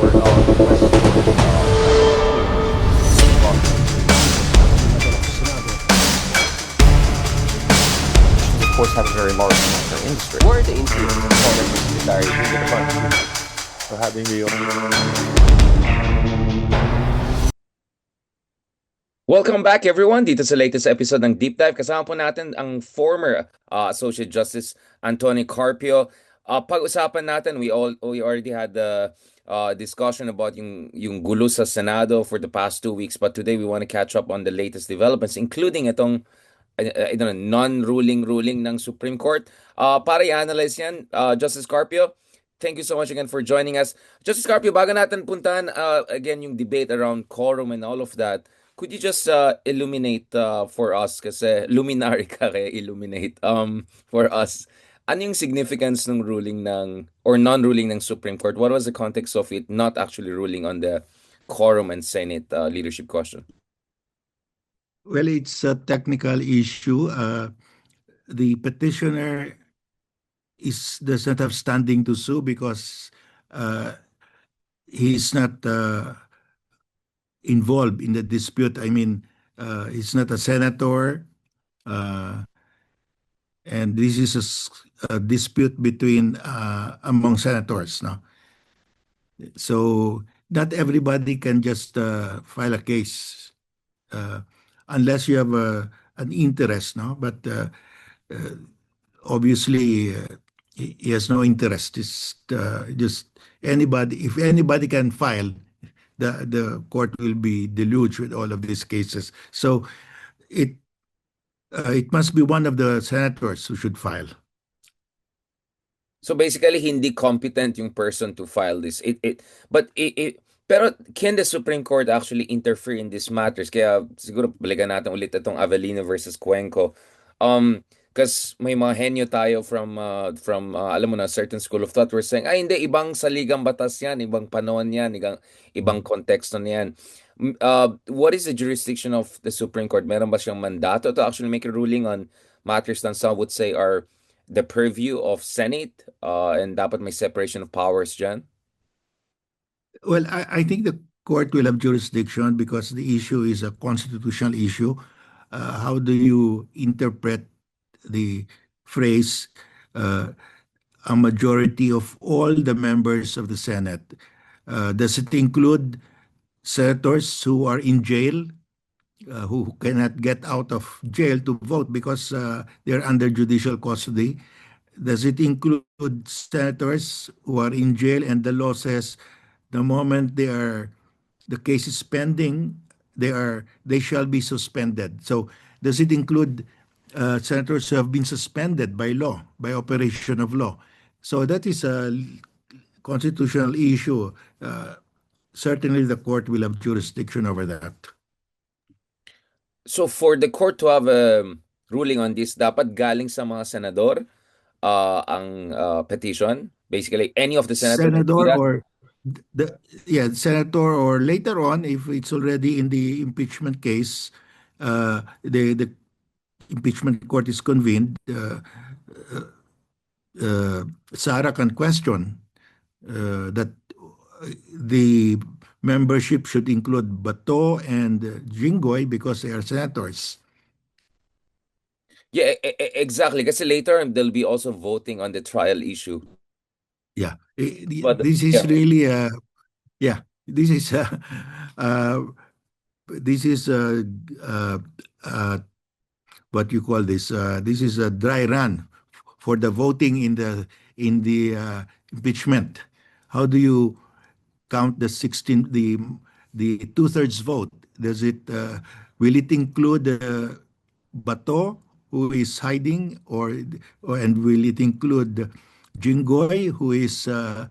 Of course, have a very large industry. Where are the influence of foreign military in the department? For having me on. Welcome back everyone dito sa latest episode ng Deep Dive. Kasama po natin ang former Associate Justice Antonio Carpio. Pag-usapan natin, we already had the discussion about yung gulo sa Senado for the past 2 weeks, but today we want to catch up on the latest developments, including itong non-ruling ng Supreme Court. Para i-analyze yan, Justice Carpio, thank you so much again for joining us. Justice Carpio, bago natin puntahan again yung debate around quorum and all of that, could you just illuminate for us, kasi luminary ka, kaya illuminate for us, ano yung significance ng ruling ng, or non-ruling ng Supreme Court? What was the context of it not actually ruling on the quorum and Senate leadership question? Well, it's a technical issue. The petitioner does not have standing to sue because he is not involved in the dispute. I mean, he's not a senator, and this is a dispute between among senators. No, so not everybody can just file a case. Unless you have an interest, no? But obviously, he has no interest. It's just anybody. If anybody can file, the court will be deluged with all of these cases. So it must be one of the senators who should file. So basically, hindi competent yung person to file this. Pero can the Supreme Court actually interfere in these matters? Kaya siguro balikan natin ulit itong Avellino versus Cuenco. Because may mga henyo tayo from alam mo na, certain school of thought were saying, ay hindi, ibang saligang batas yan, ibang panahon yan, ibang konteksto niyan. What is the jurisdiction of the Supreme Court? Meron ba siyang mandato to actually make a ruling on matters that some would say are the purview of Senate and dapat may separation of powers dyan? Well, I think the court will have jurisdiction because the issue is a constitutional issue. How do you interpret the phrase, a majority of all the members of the Senate? Does it include senators who are in jail, who cannot get out of jail to vote because they're under judicial custody? Does it include senators who are in jail and the law says the moment the case is pending, they shall be suspended? So does it include senators who have been suspended by law, by operation of law? So that is a constitutional issue. Certainly the court will have jurisdiction over that. So for the court to have a ruling on this, dapat galing sa mga senador ang petition? Basically, any of the senators? Senator or senator, or later on, if it's already in the impeachment case, the impeachment court is convened, Sara can question that the membership should include Bato and Jinggoy because they are senators. Yeah, exactly. Kasi later there'll be also voting on the trial issue. Yeah, But, this is really this is what you call this. This is a dry run for the voting in the impeachment. How do you count the 16, the 2/3 vote? Does it will it include Bato, who is hiding, and will it include Jinggoy, who is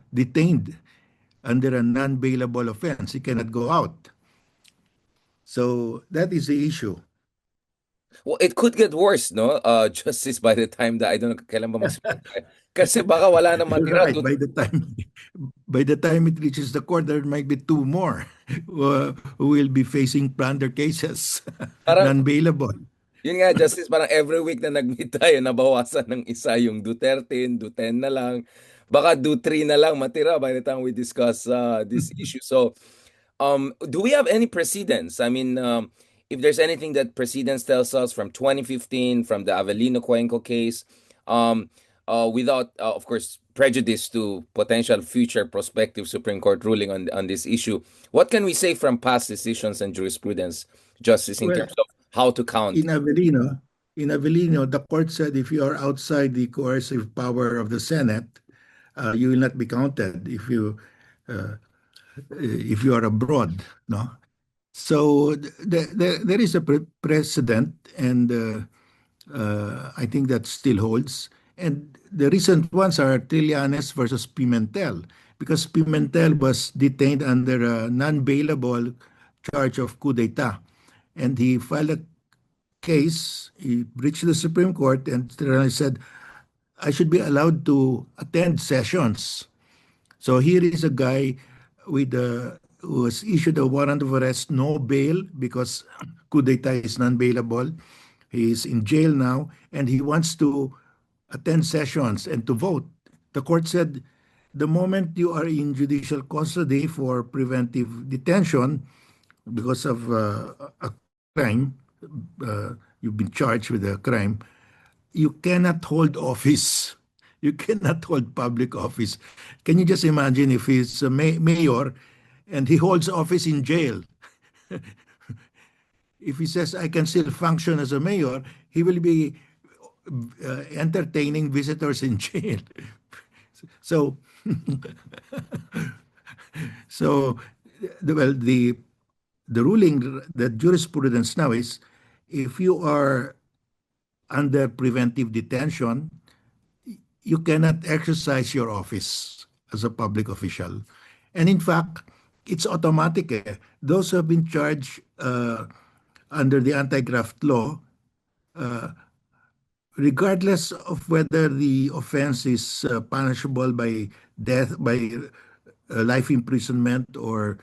detained under a non-bailable offense? He cannot go out. So that is the issue. well, it could get worse, no? Justice, by the time that I don't know kailan ba kasi baka wala na matira. Right. By the time it reaches the court, there might be two more who will be facing plunder cases, non-bailable. Yun nga, Justice, parang every week na nag-meet tayo, nabawasan ng isa yung Duterte na lang. baka do 3 na lang matira by the time we discuss this issue. So, do we have any precedents? I mean, if there's anything that precedents tells us from 2015, from the Avelino Cuenco case, um, without, of course, prejudice to potential future prospective Supreme Court ruling on this issue, what can we say from past decisions and jurisprudence, Justice, in Well, terms of how to count? in Avellino, the court said if you are outside the coercive power of the Senate, you will not be counted uh, if you are abroad. No, so there is a precedent, and I think that still holds. And the recent ones are Trillanes versus Pimentel, because Pimentel was detained under a non-bailable charge of coup d'état, and he filed a case. He reached the Supreme Court, and Trillanes said, "I should be allowed to attend sessions." So here is a guy who was issued a warrant of arrest, no bail, because coup d'etat is non-bailable. He is in jail now, and he wants to attend sessions and to vote. The court said, the moment you are in judicial custody for preventive detention because of a crime, you've been charged with a crime, you cannot hold office. You cannot hold public office. Can you just imagine if he's a mayor and he holds office in jail? If he says, I can still function as a mayor, he will be entertaining visitors in jail. So, so well, the ruling, the jurisprudence now is, if you are under preventive detention, you cannot exercise your office as a public official. And in fact, it's automatic. Those who have been charged under the anti-graft law, regardless of whether the offense is punishable by death, by life imprisonment, or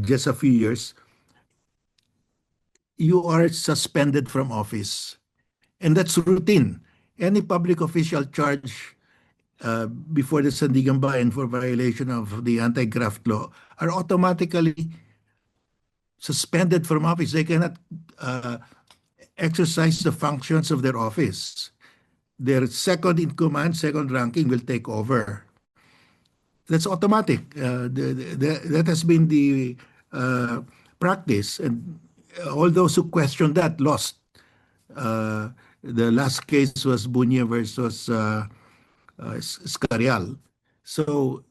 just a few years, you are suspended from office. And that's routine. Any public official charged before the Sandigan Bayan for violation of the anti-graft law are automatically suspended from office. They cannot exercise the functions of their office. Their second in command, second ranking will take over. That's automatic. That has been the practice, and all those who questioned that lost. The last case was Bunya versus Scarial. So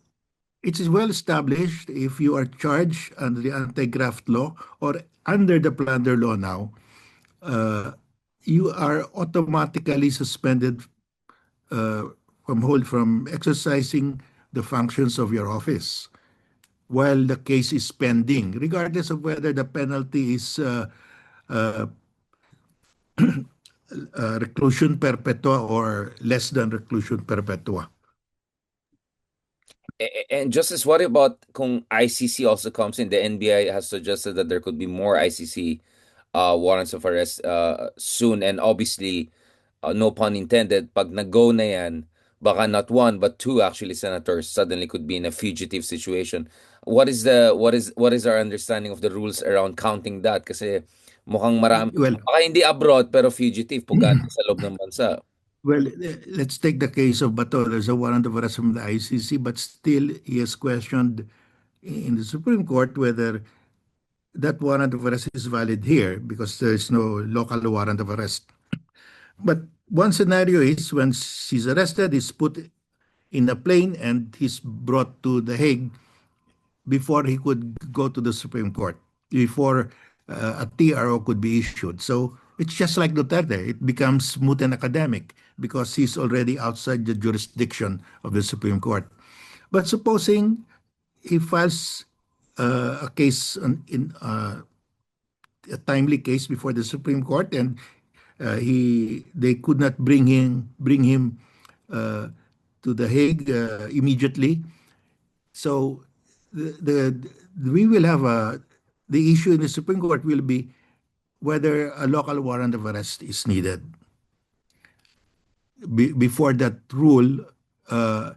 it is well established, if you are charged under the anti-graft law or under the plunder law now, you are automatically suspended from exercising the functions of your office while the case is pending, regardless of whether the penalty is uh, reclusion perpetua or less than reclusion perpetua. And Justice, what about kung ICC also comes in? The NBI has suggested that there could be more ICC warrants of arrest soon, and obviously, no pun intended, pag nag-go na yan, baka not one but two actually senators suddenly could be in a fugitive situation. What is our understanding of the rules around counting that? Kasi mukhang marami, Well, baka hindi abroad pero fugitive po galing sa loob ng bansa. well, let's take the case of Bato. There's a warrant of arrest from the ICC, but still he has questioned in the Supreme Court whether that warrant of arrest is valid here, because there's no local warrant of arrest. But one scenario is when he's arrested, he's put in a plane and he's brought to The Hague before he could go to the Supreme Court, before a TRO could be issued. So it's just like Duterte. It becomes moot and academic because he's already outside the jurisdiction of the Supreme Court. But supposing he files a case in a timely case before the Supreme Court, and they could not bring him to The Hague immediately. So we will have the issue in the Supreme Court will be whether a local warrant of arrest is needed. Before that rule uh,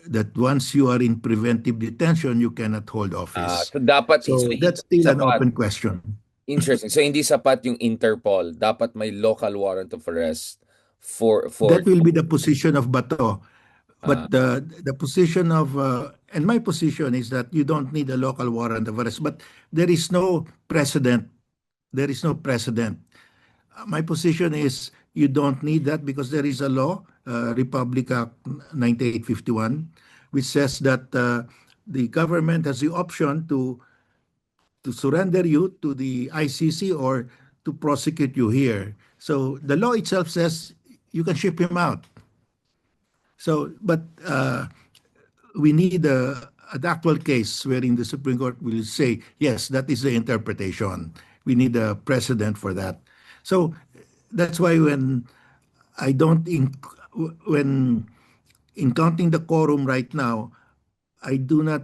that once you are in preventive detention, you cannot hold office. So dapat, so So hindi that's still an sapat. open question. Interesting. So hindi sapat yung Interpol. Dapat may local warrant of arrest for That will be the position of Bato. uh, But the position of, and my position is that you don't need a local warrant of arrest, but there is no precedent. There is no precedent. My position is you don't need that because there is a law, Republic Act 9851, which says that the government has the option to surrender you to the ICC or to prosecute you here. So the law itself says you can ship him out. So, but we need an actual case wherein the Supreme Court will say, yes, that is the interpretation. We need a precedent for that. So that's why when I don't, when in counting the quorum right now, I do not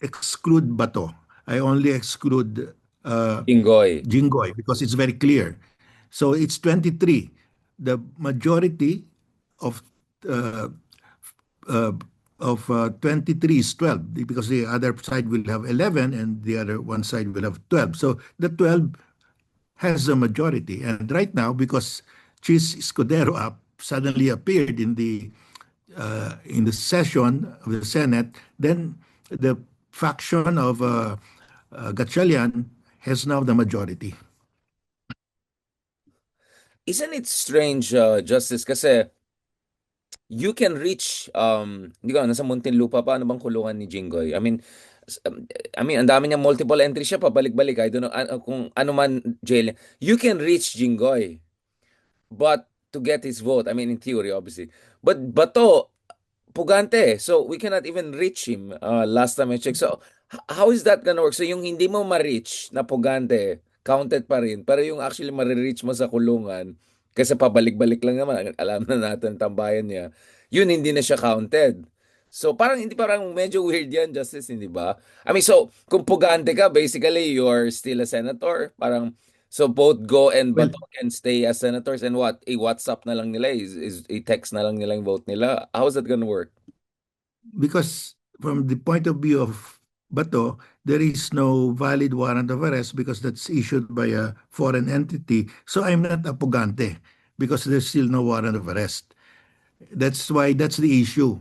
exclude Bato. I only exclude Ingoy. Jinggoy because it's very clear. So it's 23. The majority of uh, uh, 23 is 12 because the other side will have 11 and the other one side will have 12. So the 12 has a majority. And right now, because Chis Escudero suddenly appeared in the session of the Senate, then the faction of Gatchalian has now the majority. Isn't it strange, Justice, kasi you can reach, hindi ko, nasa Muntinlupa pa, ano bang kulungan ni Jinggoy? I mean, ang dami niya multiple entry siya, pabalik-balik. I don't know kung ano man jail. You can reach Jinggoy, but to get his vote, I mean, in theory, obviously. But Bato, Pugante, so we cannot even reach him last time I checked. So, how is that gonna work? So, yung hindi mo ma-reach na Pugante, counted pa rin. Pero yung actually ma-reach mo sa kulungan, kasi pabalik-balik lang naman, alam na natin tambayan niya, yun hindi na siya counted. So, parang medyo weird yan, Justice, hindi ba? I mean, so, kung Pugante ka, basically, you're still a senator. Parang, so both Go and Well, Bato can stay as senators and what? I-WhatsApp na lang nila, is i-text na lang nila yung vote nila. How is that gonna work? because from the point of view of Bato, there is no valid warrant of arrest because that's issued by a foreign entity. So I'm not a pugante because there's still no warrant of arrest. That's why that's the issue.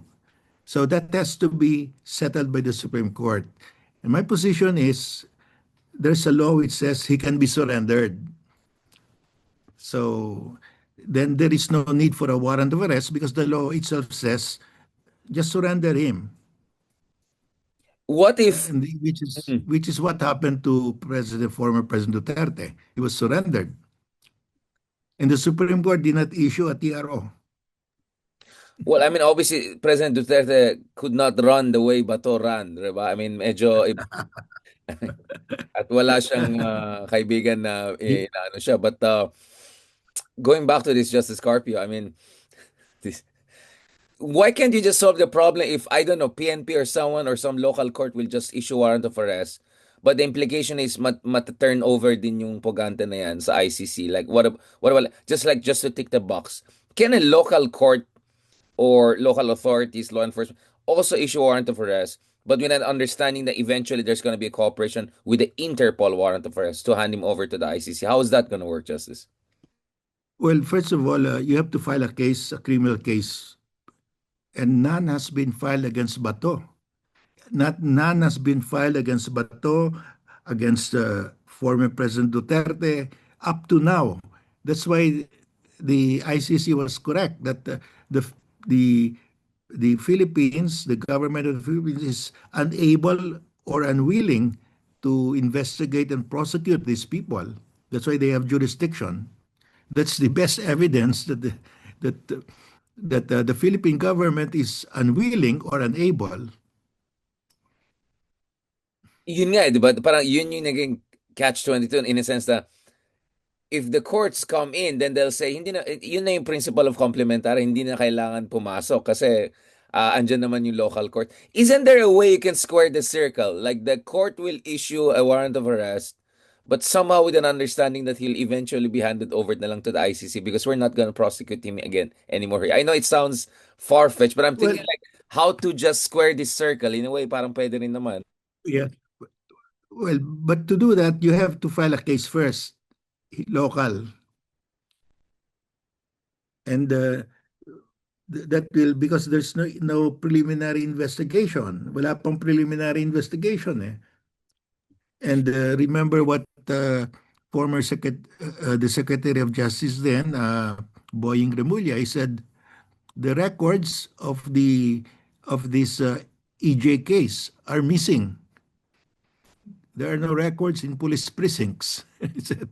So that has to be settled by the Supreme Court. And my position is there's a law which says he can be surrendered. So then there is no need for a warrant of arrest because the law itself says just surrender him. What if, And Mhm. which is what happened to former President Duterte. He was surrendered. And the Supreme Court did not issue a TRO. Well, I mean, obviously, President Duterte could not run the way Bato ran, diba? I mean, medyo, at wala siyang kaibigan na, na ano siya. But going back to this Justice Carpio, I mean, this, why can't you just solve the problem if, I don't know, PNP or someone or some local court will just issue warrant of arrest? But the implication is mat-turn over din yung Pugante na yan sa ICC. Like, what about, just to tick the box, can a local court or local authorities, law enforcement, also issue warrant of arrest, but with an understanding that eventually there's going to be a cooperation with the Interpol warrant of arrest to hand him over to the ICC? How is that going to work, Justice? Well, first of all, you have to file a case, a criminal case, and none has been filed against Bato. None has been filed against Bato, against former President Duterte up to now. That's why the ICC was correct that the the the Philippines, the government of the Philippines, is unable or unwilling to investigate and prosecute these people. That's why they have jurisdiction. That's the best evidence that that the Philippine government is unwilling or unable. Yun nga, di ba? Parang yun yung naging catch-22 in a sense na if the courts come in, then they'll say, hindi na, yun na yung principle of complementary, hindi na kailangan pumasok kasi andyan naman yung local court. Isn't there a way you can square the circle? Like the court will issue a warrant of arrest, but somehow with an understanding that he'll eventually be handed over na lang to the ICC because we're not gonna prosecute him again anymore. I know it sounds far-fetched, but I'm Well, thinking like how to just square this circle in a way. Parang pwede rin naman. yeah. Well, but to do that, you have to file a case first, local, and that will because there's no preliminary investigation. Wala pang preliminary investigation eh. And remember what former the Secretary of Justice then, Boying Remulla, he said the records of this EJ case are missing. There are no records in police precincts. He said.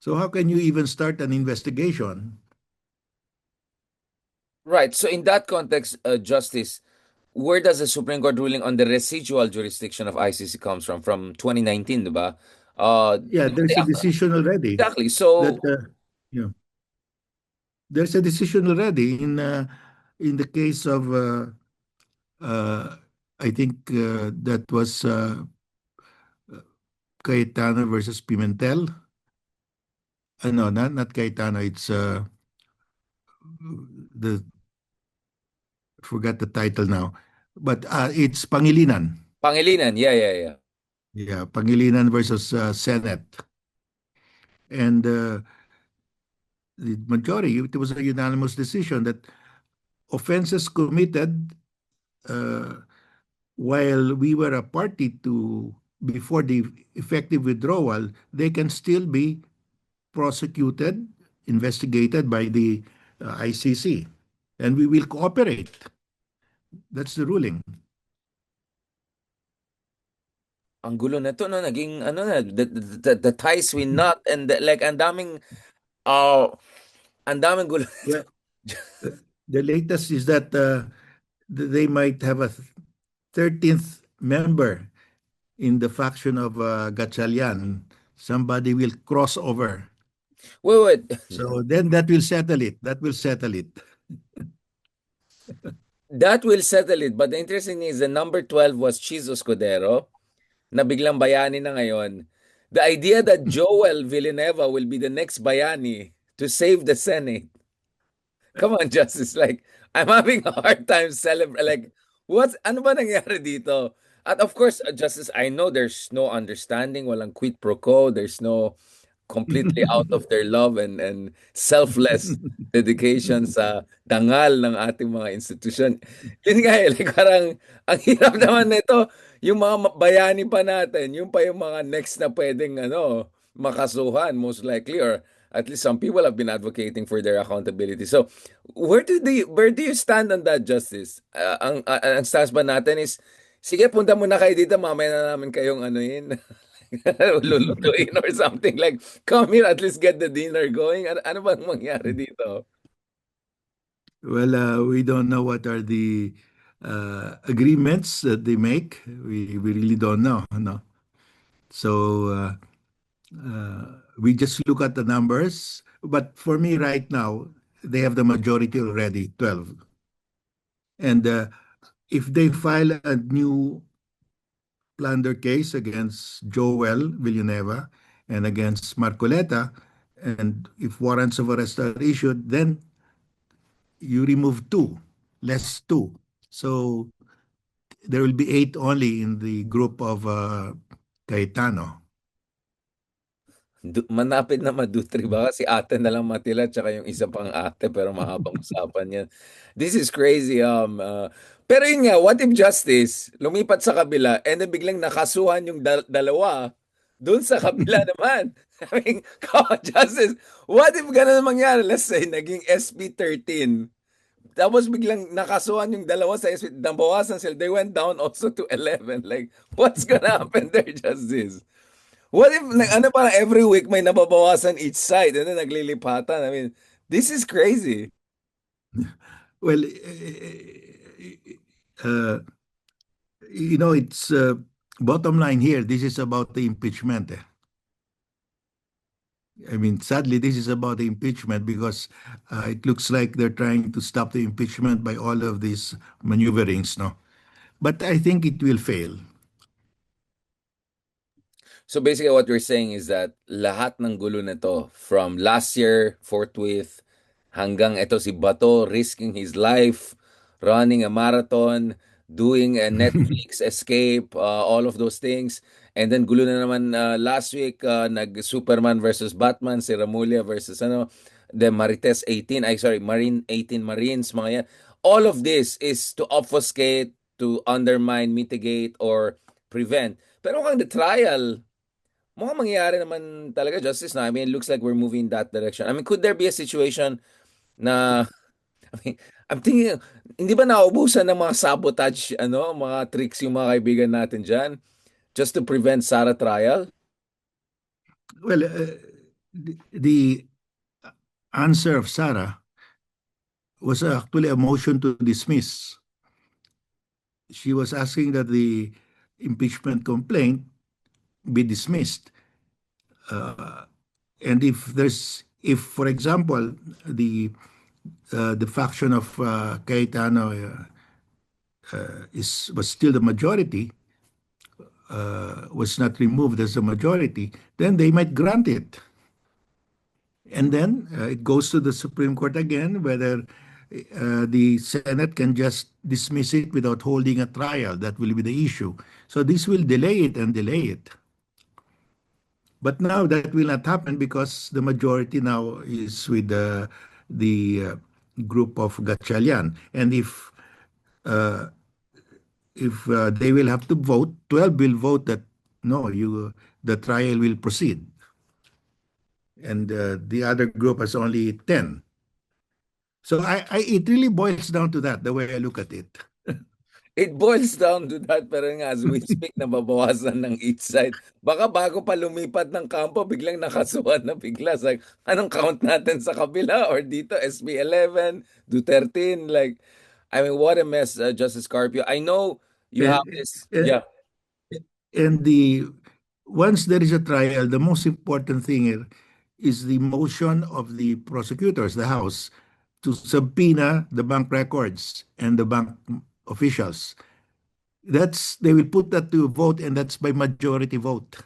So how can you even start an investigation? Right. So in that context, Justice, where does the Supreme Court ruling on the residual jurisdiction of ICC comes from? From 2019, diba? Yeah, there's a decision already Exactly. that So yeah, there's a decision already in the case of uh, I think that was Cayetano versus Pimentel. No, not Cayetano. It's the forgot the title now, but it's Pangilinan. Pangilinan, yeah, yeah, yeah. Yeah, Pangilinan versus Senate, and the majority. It was a unanimous decision that offenses committed uh, while we were a party to before the effective withdrawal, they can still be prosecuted, investigated by the ICC, and we will cooperate. That's the ruling. Ang gulo na to, no? Naging, ano na, the ties we not, and like, uh, ang daming gulo. Yeah. The latest is that they might have a 13th member in the faction of Gatchalian. Somebody will cross over. Wait. So then that will settle it. That will settle it. That will settle it. But the interesting thing is the number 12 was Chizo Escudero, na biglang bayani na ngayon. The idea that Joel Villanueva will be the next bayani to save the Senate. Come on, Justice. Like, I'm having a hard time celebrate. Like, ano ba nangyari dito? At of course, Justice, I know there's no understanding, walang quid pro quo, there's no completely out of their love and selfless dedication sa dangal ng ating mga institusyon. Yun nga like parang ang hirap naman nito, yung mga bayani pa natin, yung pa yung mga next na pwedeng makasuhan most likely or at least some people have been advocating for their accountability. So, where do you stand on that, Justice? Ang stance ba natin is sige, punta muna kayo dito, mamaya na namin kayong anuhin. Lulutuin or something like, come here, at least get the dinner going. Ano bang mangyari dito? Well, we don't know what are the agreements that they make. We really don't know. No? So we just look at the numbers. But for me right now, they have the majority already, 12. And if they file a new plunder case against Joel Villanueva and against Marcoleta, and if warrants of arrest are issued, then you remove two, less two. So there will be 8 only in the group of Cayetano. Manapit na madutri ba? Si ate na lang matila tsaka yung isa pang ate pero mahabang usapan yan. This is crazy. Pero yun nga, what if Justice lumipat sa kabila and then biglang nakasuhan yung dalawa doon sa kabila naman? I mean, come on, Justice, what if ganun mangyari? Let's say, naging SB13. Tapos biglang nakasuhan yung dalawa sa SB, nabawasan sila. They went down also to 11. Like, what's gonna happen there, Justice? What if, ano parang every week may nababawasan each side and then naglilipatan? I mean, this is crazy. Well, it's bottom line here. This is about the impeachment. I mean, sadly, this is about the impeachment because it looks like they're trying to stop the impeachment by all of these maneuverings, no? But I think it will fail. So basically what you're saying is that lahat ng gulo na to from last year, forthwith, hanggang ito si Bato risking his life, running a marathon, doing a Netflix escape, all of those things. And then gulo na naman last week, nag-Superman versus Batman, si Remulla versus the Marites 18, ay sorry, Marine 18 Marines, mga yan. All of this is to obfuscate, to undermine, mitigate, or prevent. Pero kung the trial, mukhang mangyayari naman talaga justice na. I mean, it looks like we're moving in that direction. I mean, could there be a situation na, I mean, I'm thinking, hindi ba naubusan ng mga sabotage, mga tricks yung mga kaibigan natin dyan just to prevent Sarah trial? Well, the answer of Sarah was actually a motion to dismiss. She was asking that the impeachment complaint be dismissed. And if, for example, the faction of Cayetano was still the majority, was not removed as a majority, then they might grant it. And then it goes to the Supreme Court again, whether the Senate can just dismiss it without holding a trial. That will be the issue. So this will delay it and delay it. But now that will not happen because the majority now is with the group of Gatchalian. And if they will have to vote, 12 will vote that no, the trial will proceed. And the other group has only 10. So it really boils down to that, the way I look at it. It boils down to that, pero nga as we speak, nababawasan ng each side. Baka bago pa lumipat ng kampo, biglang nakasuhan na bigla. It's like, anong count natin sa kabila? Or dito, SB 11, Duterte, like, I mean, what a mess, Justice Carpio. I know you have And, this, and, yeah. and once there is a trial, the most important thing here is the motion of the prosecutors, the House, to subpoena the bank records and the bank officials. They will put that to a vote, and that's by majority vote.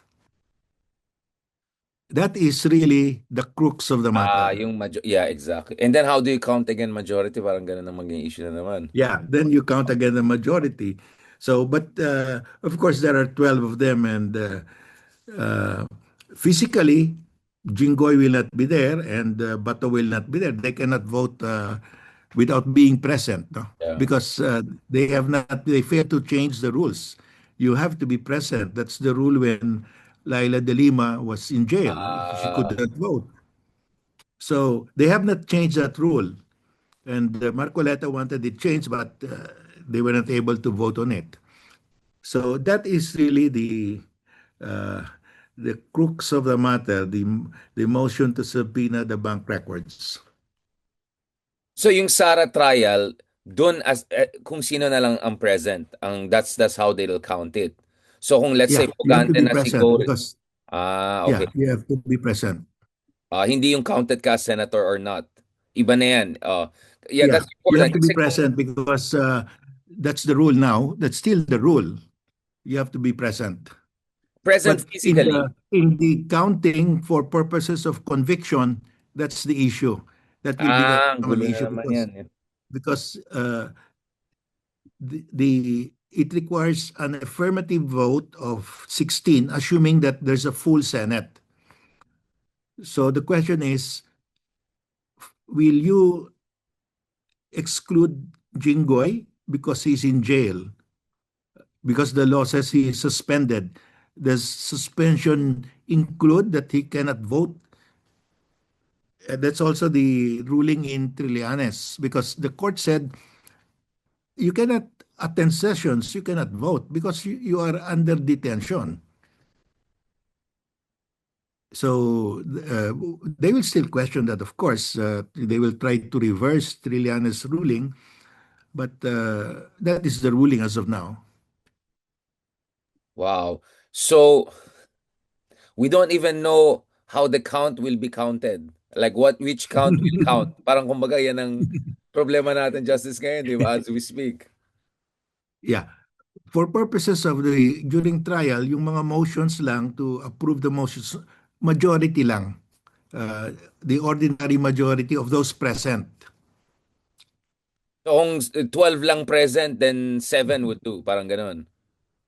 That is really the crux of the matter. Yeah, exactly. And then how do you count again majority? Parang ganun ang maging issue na naman. Yeah, then you count again the majority. So, but of course, there are 12 of them, and physically, Jinggoy will not be there, and Bato will not be there. They cannot vote without being present, no? Yeah. Because they fail to change the rules. You have to be present. That's the rule when Laila de Lima was in jail. She could not vote. So they have not changed that rule. And Marcoleta wanted it changed, but they were not able to vote on it. So that is really uh, the crux of the matter, the motion to subpoena the bank records. So yung Sara trial, doon kung sino na lang ang present, that's how they'll count it. So kung let's say Yeah, you have to Pugante be na si present Gold, because okay. yeah, you have to be present. Hindi yung counted ka senator or not. Iba na yan. Yeah, Yeah, that's you important. have to be present because that's the rule now. That's still the rule. You have to be present. Present But physically. in the counting for purposes of conviction, that's the issue. That will become Ang an gulo na issue naman yan. because it requires an affirmative vote of 16, assuming that there's a full Senate. So the question is, will you exclude Jinggoy because he's in jail? Because the law says he is suspended. Does suspension include that he cannot vote? That's also the ruling in Trillanes, because the court said you cannot attend sessions, you cannot vote because you are under detention. So they will still question that, of course. They will try to reverse Trillanes' ruling, but that is the ruling as of now. Wow. So we don't even know how the count will be counted. Like which count will count. Parang kumbaga yan ang problema natin justice ngayon, di ba, as we speak. Yeah. for purposes of the during trial, yung mga motions lang to approve the motions, majority lang. The ordinary majority of those present. So, kung 12 lang present, then 7 would do. Parang ganun.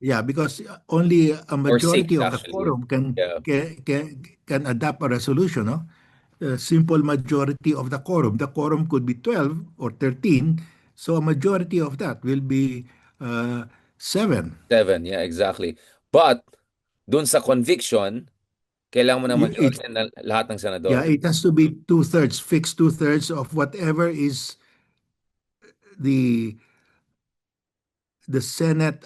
Yeah, because only a Or majority 6 of the actually. quorum can Yeah. can can, can adopt a resolution, no? A simple majority of the quorum. The quorum could be 12 or 13, so a majority of that will be 7. 7, yeah, exactly. But, dun sa conviction, kailangan mo ng It, majority ng lahat ng yeah, senador. it has to be two-thirds, fixed two-thirds of whatever is the the Senate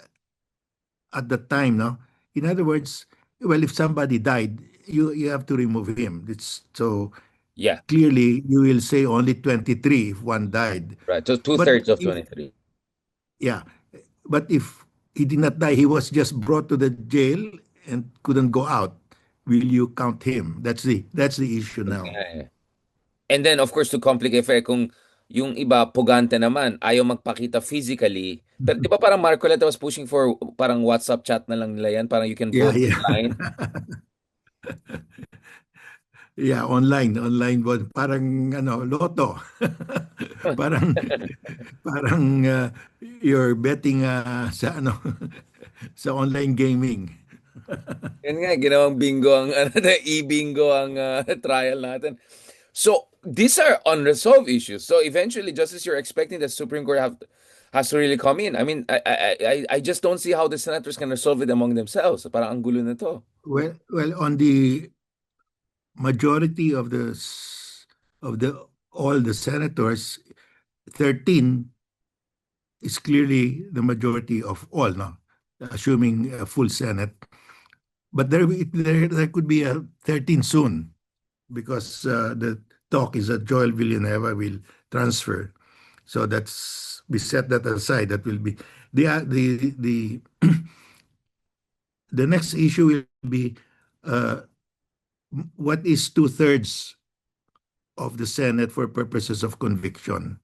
at the time, no? In other words, well, if somebody died, you have to remove him. It's so Yeah, clearly you will say only 23 if one died. right. So But two-thirds of if 23. yeah, but if he did not die, he was just brought to the jail and couldn't go out. Will you count him? That's the issue Yun now. nga eh. And then, of course, to complicate fair, kung yung iba, pugante naman, ayaw magpakita physically. Pero di ba parang Marcoleta was pushing for parang WhatsApp chat na lang nila yan, parang you can Yeah, vote yeah. online. Yeah, online vote. Parang ano, loto. Parang parang you're betting sa ano sa online gaming. Yan nga, ginawang bingo ang, ano, na e-bingo ang trial natin. So, these are unresolved issues. So, eventually, Justice, you're expecting the Supreme Court has to really come in. I mean, I just don't see how the senators can resolve it among themselves. Parang ang gulo na to. Well, on the majority of the all the senators, 13 is clearly the majority of all, no? Assuming a full Senate. But there could be a 13 soon because the talk is that Joel Villanueva will transfer. So we set that aside. That will be the the next issue will be uh, what is two-thirds of the Senate for purposes of conviction.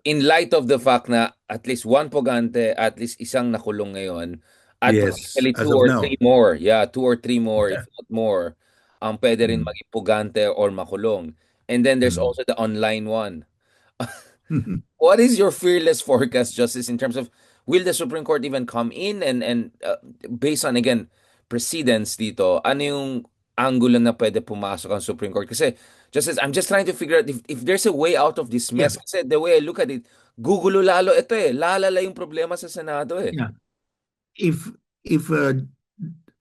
In light of the fact na at least one pugante, at least isang nakulong ngayon, at Yes, potentially as two of or now. three more, yeah, two or three more, if Yeah. not more, ang pwede rin Mm. maging pugante or makulong. And then there's Mm. also the online one. What is your fearless forecast, Justice, in terms of will the Supreme Court even come in and based on again precedents dito, ano yung angulo na pwede pumasok ang Supreme Court? Kasi Justice, I'm just trying to figure out if there's a way out of this Yeah, mess. Kasi the way I look at it, gugulo lalo ito eh. Lalala yung problema sa Senado eh. yeah. If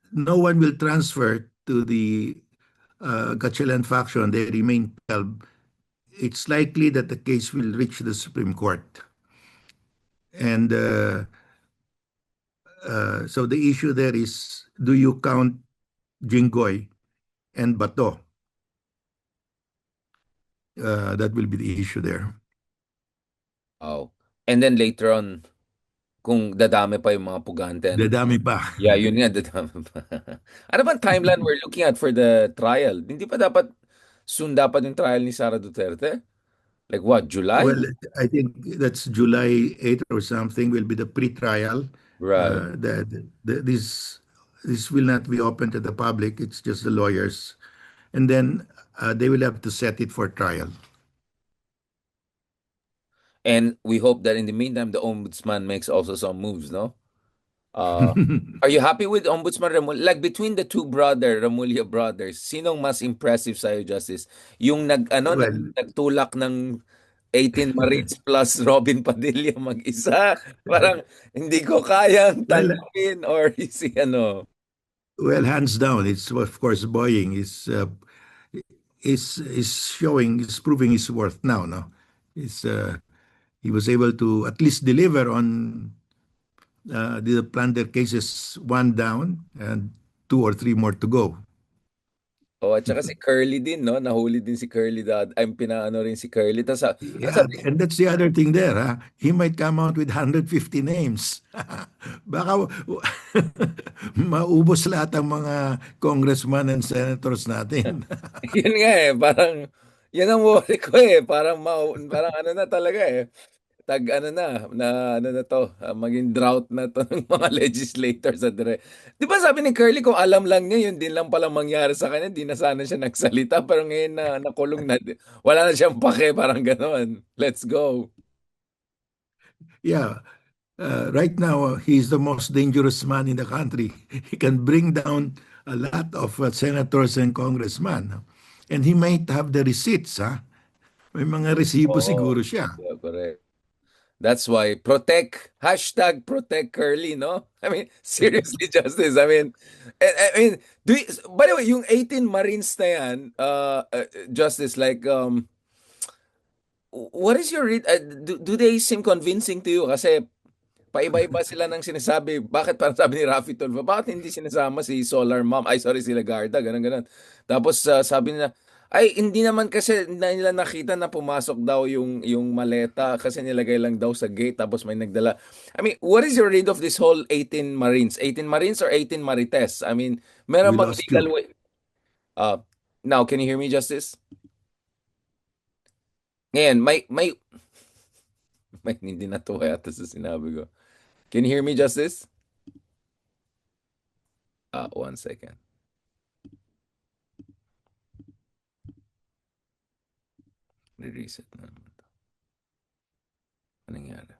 no one will transfer to the Gatchalian faction, they remain 12, it's likely that the case will reach the Supreme Court. And so the issue there is, do you count Jinggoy and Bato? That will be the issue there. Oh. And then later on, kung dadami pa yung mga pugante, ano? Dadami pa. Yeah, yun nga, dadami pa. Ano bang timeline we're looking at for the trial? Hindi pa dapat soon dapat yung trial ni Sara Duterte? Like what, July? Well, I think that's July 8th or something will be the pre-trial. Right. This will not be open to the public. It's just the lawyers. And then they will have to set it for trial. And we hope that in the meantime, the ombudsman makes also some moves, no? Are you happy with Ombudsman Remulla? Like between the two Remulla brothers, sinong mas impressive sa'yo, Justice? Yung Well, nagtulak ng 18 Marines plus Robin Padilla mag-isa? Parang hindi ko kayang well, tanggapin or si ano? well, hands down, it's of course Boying is proving his worth now. No, is he was able to at least deliver on the plunder cases, one down and two or three more to go. Oh, at saka si Curly din, no? Nahuli din si Curly I'm pinaano rin si Curly. Yeah, and that's the other thing there. He might come out with 150 names. Baka maubos lahat ang mga congressman and senators natin. yun nga eh, parang, yan ang worry ko eh. Parang ano na talaga eh. ano na to, maging drought na to ng mga legislators at Di ba sabi ni Curly kung alam lang niya, yun din lang pala mangyari sa kanya, di na sana siya nagsalita, pero ngayon na nakulong na, wala na siyang pake, parang gano'n. Let's go. Yeah, right now, he's the most dangerous man in the country. He can bring down a lot of senators and congressmen. And he might have the receipts, ha? May mga resibo Oo, siguro siya. yeah, correct. That's why protect Curly, no? I mean, seriously, Justice. I mean, by the way, yung 18 Marines na yan, Justice, like, what is your do they seem convincing to you? Kasi paiba-iba sila ng sinasabi. Bakit parang sabi ni Raffy Tulfo, bakit hindi sinasama si Solar Mom? Ay, sorry, si Lagarda, ganun. Tapos sabi nila, ay, hindi naman kasi nila nakita na pumasok daw yung maleta kasi nilagay lang daw sa gate tapos may nagdala. I mean, what is your read of this whole 18 Marines? 18 Marines or 18 Marites? I mean, meron We bang lost legal you. way? Now, can you hear me, Justice? Ngayon, may hindi natuwa yata sa sinabi ko. Can you hear me, Justice? 1 second. Re-reset na naman ito. Anong nangyari?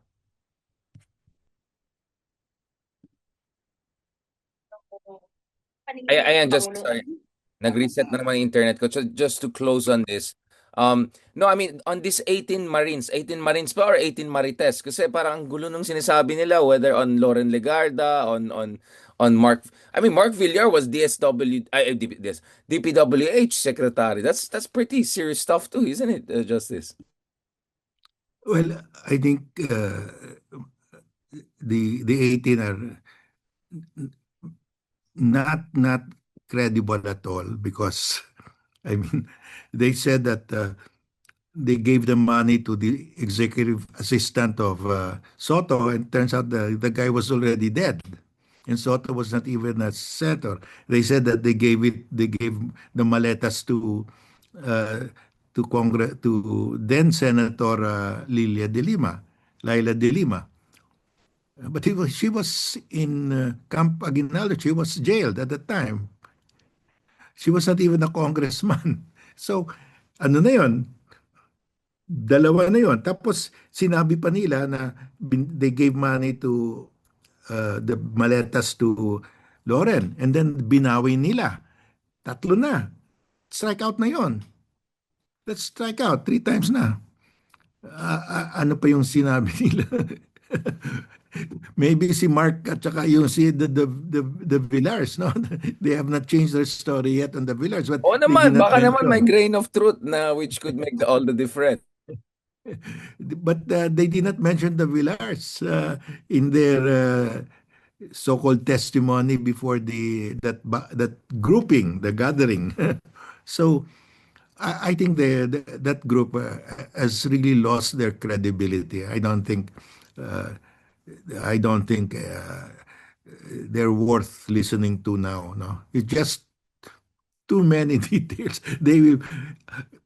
Ayan, just sorry. Nag-reset na naman yung internet ko. So just to close on this. No, I mean, on this 18 Marines pa or 18 Marites? Kasi parang ang gulo nung sinasabi nila, whether on Loren Legarda, on Mark, I mean, Mark Villar was DPWH secretary. That's pretty serious stuff too, isn't it, Justice? Well, I think the 18 are not credible at all because I mean they said that they gave the money to the executive assistant of Soto, and turns out the guy was already dead. And Soto was not even a senator. They said that they gave the maletas to Congress, to then Senator Laila de Lima. But she was in Camp Aguinaldo. She was jailed at the time. She was not even a congressman. So, ano na yon? Dalawa na yon. Tapos, sinabi pa nila na they gave money to the maletas to Loren. And then, binawi nila. Tatlo na. Strike out na yon. Let's strike out. 3 times na. Ano pa yung sinabi nila? Maybe si Mark at saka yung si the Villars, no? They have not changed their story yet on the Villars, but Oo they did naman, not baka naman may mention. grain of truth na which could make all the difference. But they did not mention the Villars in their so-called testimony before that grouping, the gathering. So I think that group has really lost their credibility. I don't think they're worth listening to now. No, it's just too many details. They will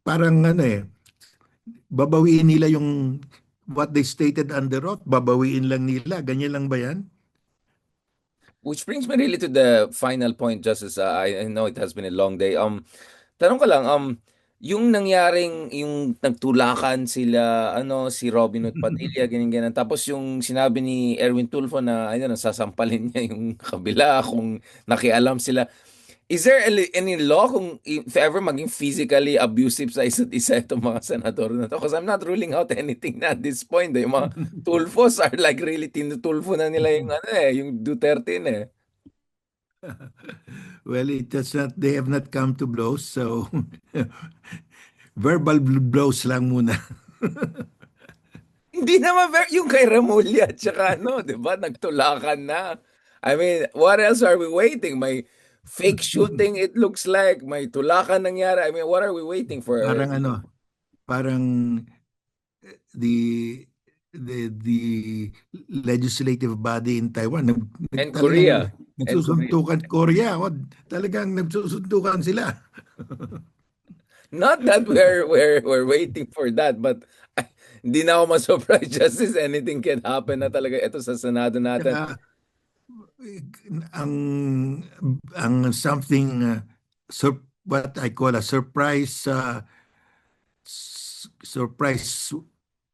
parang ano babawiin nila yung what they stated under oath, babawiin lang nila. Ganyan lang ba yan? Which brings me really to the final point, Justice. I know it has been a long day. Tanong ko lang, yung nangyaring, yung nagtulakan sila, si Robin Hood Padilla, ganyan. Tapos yung sinabi ni Erwin Tulfo na, sasampalin niya yung kabila kung nakialam sila. Is there any law kung if ever maging physically abusive sa isa't isa itong mga senador na to? Because I'm not ruling out anything na at this point. Yung mga Tulfos are like really tinutulfo na nila yung yung Duterte na eh. Well, they have not come to blows, so verbal blows lang muna. Hindi naman yung kay Remulla at saka di ba, nagtulakan na. I mean, what else are we waiting? May fake shooting it looks like. May tulakan nangyari. I mean, what are we waiting for? Parang the legislative body in Taiwan And talagang Korea. And Korea. nagsusuntukan Korea. Talagang nagsusuntukan sila. Not that we're waiting for that, but Hindi na ako ma-surprise, Justice. Anything can happen na talaga ito sa Senado natin. Tsaka, ang something what I call a surprise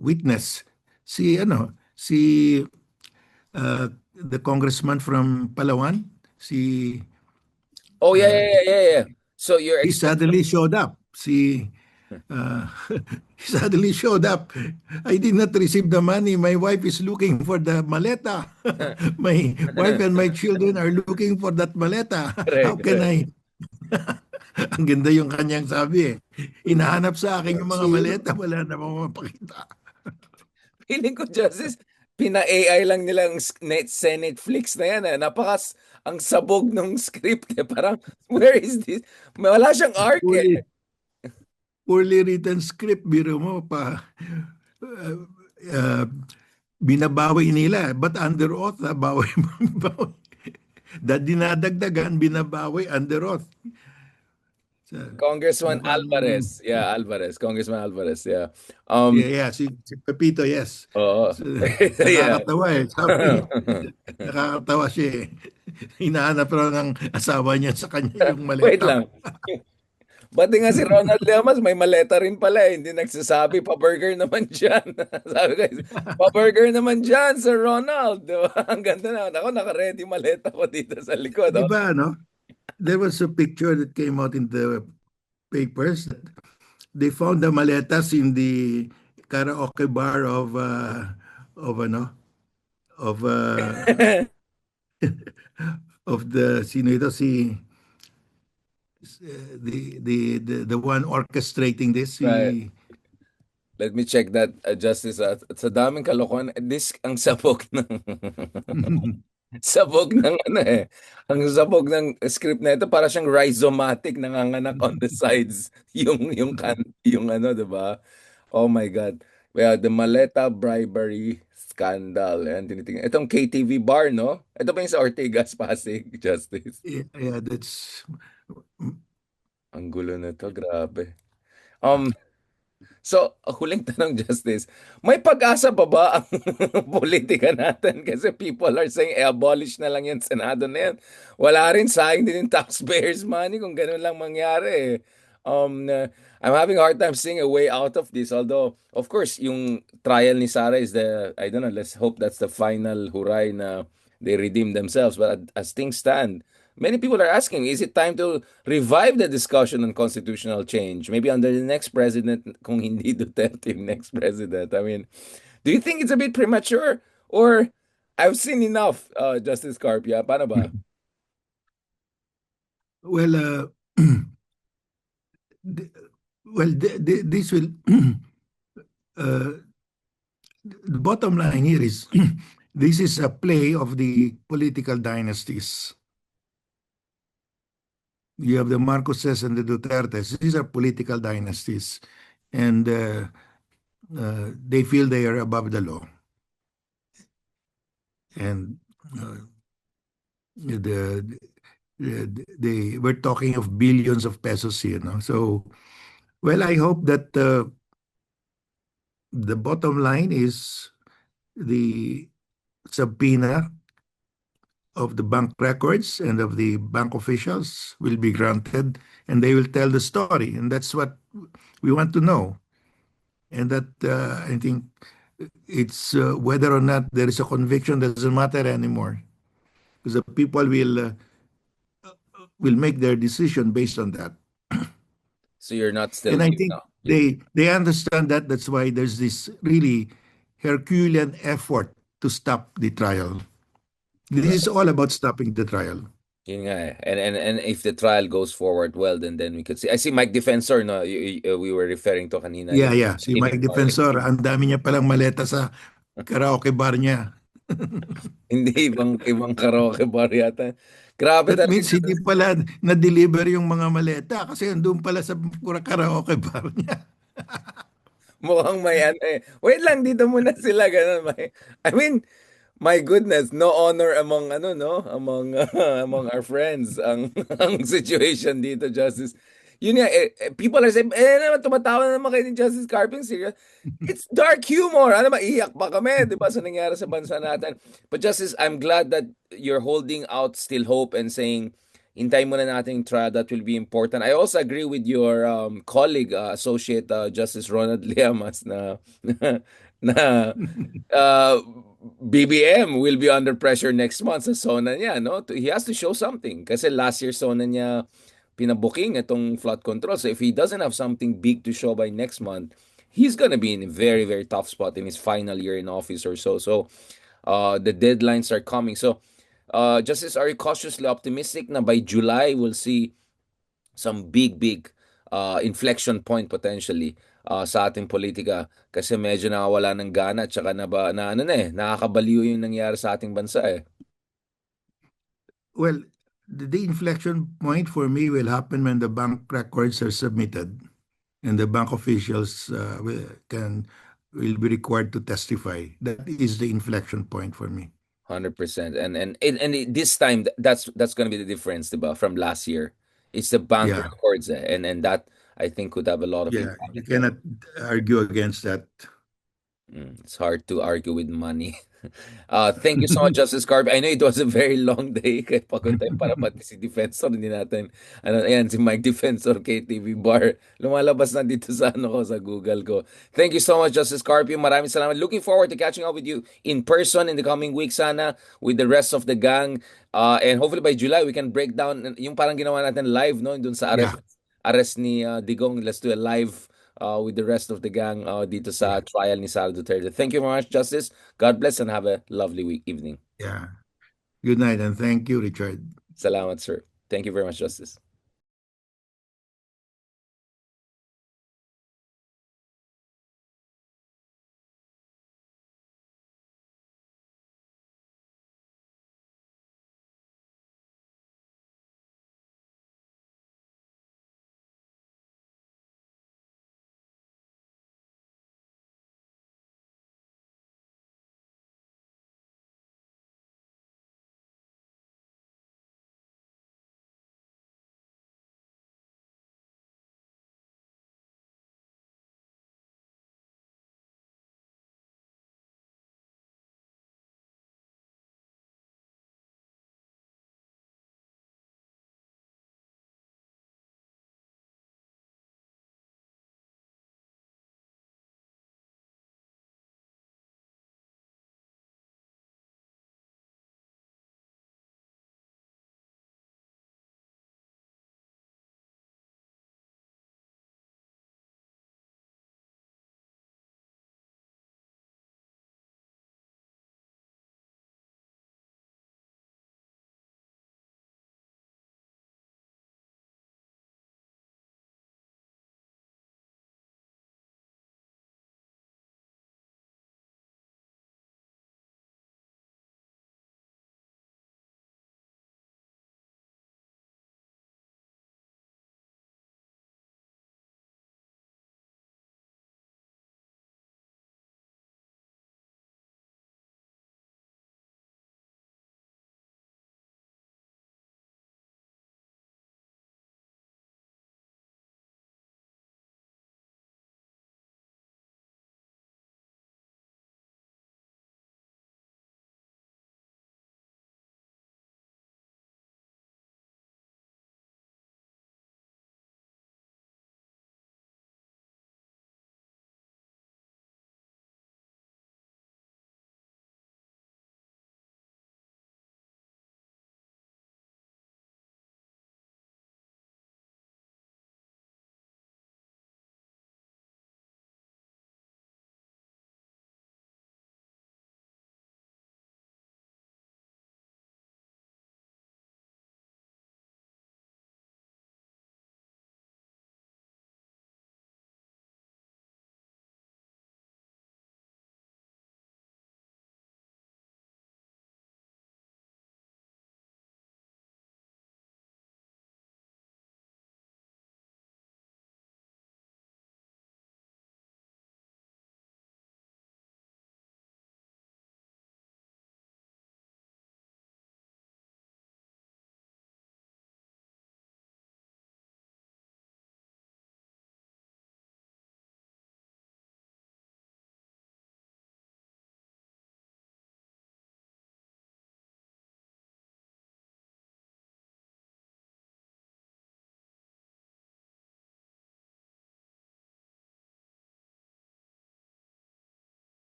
witness, si the congressman from Palawan, si Oh, yeah, uh, yeah, yeah, yeah, yeah. So you're he expecting... suddenly showed up. Uh, he suddenly showed up. I did not receive the money. My wife is looking for the maleta. My wife and my children are looking for that maleta. How Correct, can correct. I? Ang ganda yung kanyang sabi eh. Hinahanap sa akin yung mga maleta, wala na mapakita. Feeling ko, Justice, pina-AI lang nilang Senate Flix na yan. Ang sabog ng script. Eh. Parang, where is this? Wala siyang arc eh. Poorly written script, biro mo pa. Uh, uh, binabawi nila. But under oath, bawi. Dinadagdagan, binabawi under oath. Congressman Mukhang, Alvarez. Yeah, Alvarez. Congressman Alvarez. Yeah. yeah, si Pepito, yes. Oo. So, Yeah. nakakatawa eh. Sabi, nakakatawa siya eh. Hinahanap raw ng asawa niya sa kanya yung Wait maleta. lang. Pati nga si Ronald Llamas, may maleta rin pala eh. Hindi nagsasabi, pa-burger naman dyan. Sabi ko, pa-burger naman dyan, Sir Ronald. Diba? Ang ganda na. Ako, naka-ready maleta ko dito sa likod. Di Oh. ba, no? There was a picture that came out in the papers. They found the maletas in the karaoke bar of ano of of the sino ito si the one orchestrating this Right. si Let me check that, Justice. Sa daming kalokohan, this, ang sabog ng... sabog ng ano eh. Ang sabog ng script na ito, para siyang rhizomatic, nanganganak on the sides. Yung ano, diba? Oh my God. Well, the Maleta bribery scandal. Ayan, tinitingnan. Itong KTV bar, no? Ito pa yung sa Ortigas, Pasig, Justice. yeah, that's Ang gulo na to, grabe. Um, So, huling tanong, Justice, may pag-asa pa ba ang politika natin? Kasi people are saying, abolish na lang yan, Senado na yan. Wala rin, sayang din yung taxpayers' money kung ganun lang mangyari. Eh. I'm having a hard time seeing a way out of this. Although, of course, yung trial ni Sara is I don't know, let's hope that's the final huray na they redeem themselves. But as things stand, many people are asking, is it time to revive the discussion on constitutional change? Maybe under the next president, kung hindi Duterte yung next president. I mean, do you think it's a bit premature? Or I've seen enough, Justice Carpia. Paano ba? well this will uh, the bottom line here is this is a play of the political dynasties. You have the Marcoses and the Dutertes. These are political dynasties, and they feel they are above the law. And we're talking of billions of pesos here. No? So, well, I hope that the bottom line is the subpoena of the bank records and of the bank officials will be granted, and they will tell the story. And that's what we want to know. And that I think it's whether or not there is a conviction doesn't matter anymore, because the people will make their decision based on that. So you're not still... And I think they understand that. That's why there's this really Herculean effort to stop the trial. This is all about stopping the trial. Yun nga eh. And if the trial goes forward well, then we could see. I see Mike Defensor, no? We were referring to kanina. Yeah. Si Mike Defensor, ang dami niya palang maleta sa karaoke bar niya. Hindi, ibang karaoke bar yata. Grabe That talaga. means hindi pala na-deliver yung mga maleta kasi andun pala sa karaoke bar niya. Mukhang may ano eh. Wait lang, dito muna sila ganun. I mean, my goodness, no honor among among among our friends ang ang situation dito, Justice. Yun nga, people are saying, naman, tumatawa na naman kayo ni Justice Carpio, serious. It's dark humor. Ano, maiyak pa kami, di ba, sa nangyari sa bansa natin. But Justice, I'm glad that you're holding out still hope and saying, hintayin muna natin yung trial. That will be important. I also agree with your colleague, Associate Justice Ronald Llamas, na, na uh, BBM will be under pressure next month sa SONA niya, no? He has to show something. Kasi last year, SONA niya pinabuking itong flood control. So if he doesn't have something big to show by next month, he's gonna be in a very, very tough spot in his final year in office or so. So the deadlines are coming. So Justice, are you cautiously optimistic na by July we'll see some big, big inflection point potentially sa ating politika kasi medyo nakawala ng gana at saka na ano na nakakabaliw yung nangyari sa ating bansa eh. Well, the inflection point for me will happen when the bank records are submitted and the bank officials will be required to testify. That is the inflection point for me. 100%. This time that's going to be the difference, diba, from last year. It's the bank Yeah. records and that I think could have a lot of Yeah, impact. you cannot argue against that. It's hard to argue with money. Thank you so much, Justice Carp. I know it was a very long day. Kaya pagod tayo para pati si Defensor hindi natin. Ano, ayan, si Mike Defensor, KTV Bar. Lumalabas na dito sa ano ko, sa Google ko. Thank you so much, Justice Carpio. Maraming salamat. Looking forward to catching up with you in person in the coming week sana with the rest of the gang. And hopefully by July, we can break down yung parang ginawa natin live, no? Dun sa Yeah. arrest ni Digong. Let's do a live with the rest of the gang dito sa trial ni Sara Duterte. Thank you very much, Justice. God bless and have a lovely evening. Yeah. Good night and thank you, Richard. Salamat, sir. Thank you very much, Justice.